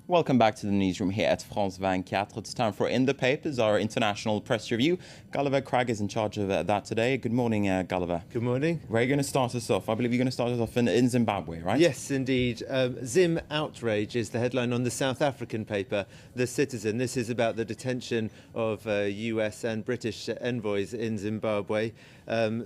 Welcome back to the newsroom here at France 24. It's time for In the Papers, our international press review. Gulliver Cragg is in charge of that today. Good morning, Gulliver. Good morning. Where are you going to start us off? I believe you're going to start us off in Zimbabwe, right? Yes, indeed. Zim outrage is the headline on the South African paper, The Citizen. This is about the detention of US and British envoys in Zimbabwe.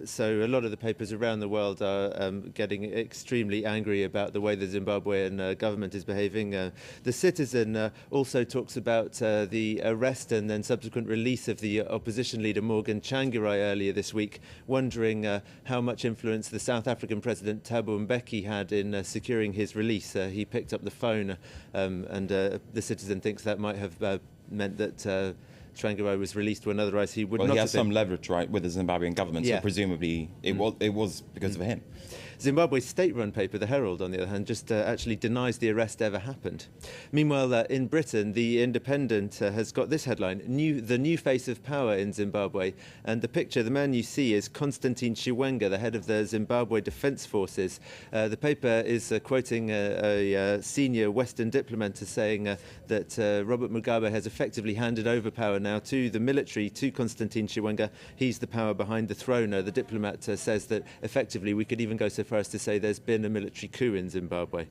So a lot of the papers around the world are getting extremely angry about the way the Zimbabwean government is behaving. The Citizen also talks about the arrest and then subsequent release of the opposition leader Morgan Tsvangirai earlier this week, wondering how much influence the South African President Thabo Mbeki had in securing his release. He picked up the phone and the Citizen thinks that might have meant that Tsvangirai was released when otherwise he would not have been. Well, he has some leverage, right, with the Zimbabwean government, so presumably it was because of him. Zimbabwe's state-run paper, The Herald, on the other hand, just actually denies the arrest ever happened. Meanwhile, in Britain, The Independent has got this headline, the new face of power in Zimbabwe. And the picture, the man you see, is Constantine Chiwenga, the head of the Zimbabwe Defence Forces. The paper is quoting a senior Western diplomat as saying that Robert Mugabe has effectively handed over power now to the military, to Constantine Chiwenga. He's the power behind the throne. The diplomat says that effectively we could even go so far as to say there's been a military coup in Zimbabwe.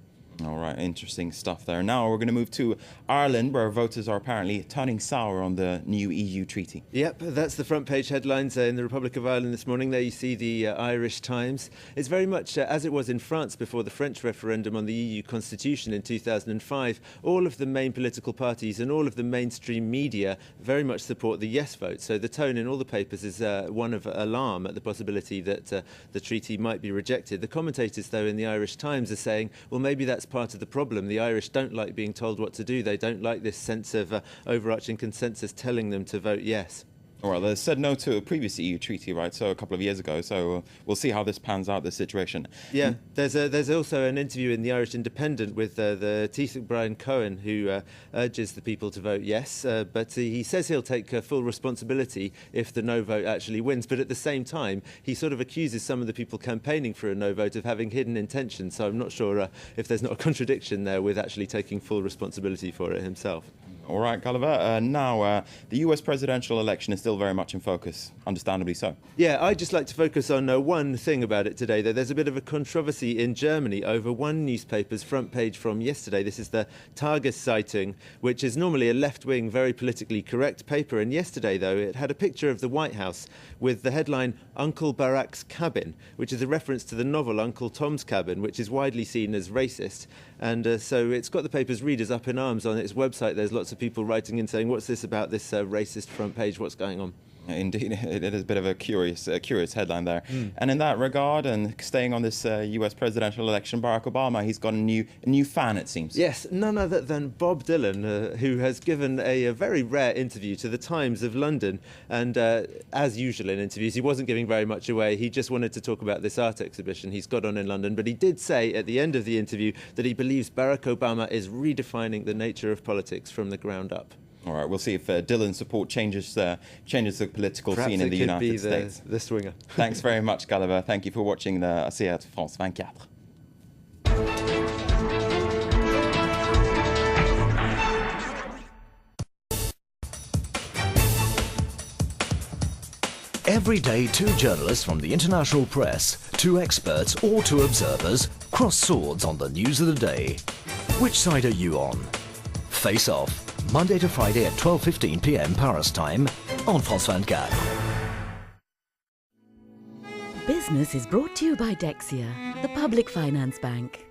All right, interesting stuff there. Now we're going to move to Ireland, where voters are apparently turning sour on the new EU treaty. Yep, that's the front page headlines in the Republic of Ireland this morning. There you see the Irish Times. It's very much as it was in France before the French referendum on the EU constitution in 2005. All of the main political parties and all of the mainstream media very much support the yes vote. So the tone in all the papers is one of alarm at the possibility that the treaty might be rejected. The commentators, though, in the Irish Times are saying, well, maybe that's part of the problem. The Irish don't like being told what to do. They don't like this sense of overarching consensus telling them to vote yes. Well, they said no to a previous EU treaty, right? So a couple of years ago. So we'll see how this pans out, this situation. Yeah, there's also an interview in the Irish Independent with the Taoiseach Brian Cohen, who urges the people to vote yes, but he says he'll take full responsibility if the no vote actually wins. But at the same time, he sort of accuses some of the people campaigning for a no vote of having hidden intentions. So I'm not sure if there's not a contradiction there with actually taking full responsibility for it himself. All right, Gulliver. Now, the US presidential election is still very much in focus, understandably so. Yeah, I'd just like to focus on one thing about it today, though. There's a bit of a controversy in Germany over one newspaper's front page from yesterday. This is the Tageszeitung, which is normally a left-wing, very politically correct paper. And yesterday, though, it had a picture of the White House with the headline, Uncle Barack's Cabin, which is a reference to the novel Uncle Tom's Cabin, which is widely seen as racist. And so it's got the paper's readers up in arms. On its website, there's lots of people writing in saying, what's this about this racist front page, what's going on? Indeed, it is a bit of a curious headline there. And in that regard, and staying on this US presidential election, Barack Obama, he's got a new fan, it seems. Yes, none other than Bob Dylan, who has given a very rare interview to the Times of London. And as usual in interviews, he wasn't giving very much away. He just wanted to talk about this art exhibition he's got on in London. But he did say at the end of the interview that he believes Barack Obama is redefining the nature of politics from the ground up. All right, we'll see if Dylan's support changes the political scene in the United States. The swinger. Thanks very much, Gulliver. Thank you for watching the RCR France 24. Every day, two journalists from the international press, two experts or two observers cross swords on the news of the day. Which side are you on? Face Off, Monday to Friday at 12:15 p.m. Paris time on France 24. Business is brought to you by Dexia, the public finance bank.